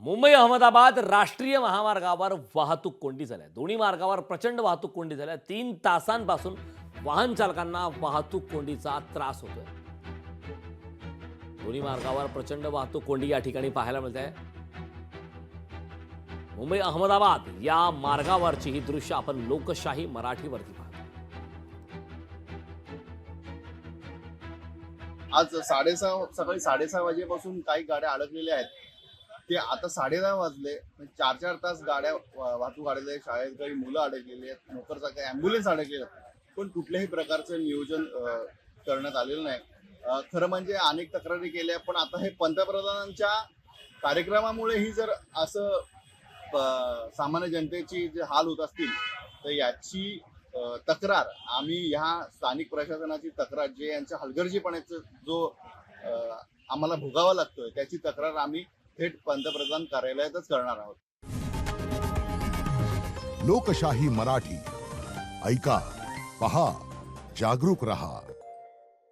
मुंबई अहमदाबाद राष्ट्रीय महामार्गावर वाहतूक कोंडी झाली आहे. दोन्ही मार्गावर प्रचंड वाहतूक कोंडी झाली आहे. 3 तासांपासून वाहन चालकांना वाहतूक कोंडीचा त्रास होतोय. दोन्ही मार्गावर प्रचंड वाहतूक कोंडी या ठिकाणी पाहायला मिळते आहे. मुंबई अहमदाबाद या मार्गावरची ही दृश्य आपण लोकशाही मराठीवरती पाहतो. आज सकाळी 6:30 वाजेपासून काही गाड्या अडकलेल्या आहेत. ते आता 10:30 वाजले, 4-4 तास गाड्या वाहतूक अडकलेल्या आहेत. शाळेत काही मुलं अडकलेली आहेत, नोकरचाकरी ॲम्ब्युलन्स अडकलेले आहेत, पण कुठल्याही प्रकारचं नियोजन करण्यात आलेलं नाही. खरं म्हणजे अनेक तक्रारी केल्या, पण आता हे पंतप्रधानांच्या कार्यक्रमामुळे ही जर असं सामान्य जनतेची जे हाल होत असतील तर याची तक्रार आम्ही ह्या स्थानिक प्रशासनाची तक्रार जे यांच्या हलगर्जीपणाचा जो आम्हाला भोगावा लागतोय त्याची तक्रार आम्ही थेट पंतप्रधान कार्यालयातच करणार आहोत. लोकशाही मराठी ऐका, पहा, जागरूक रहा.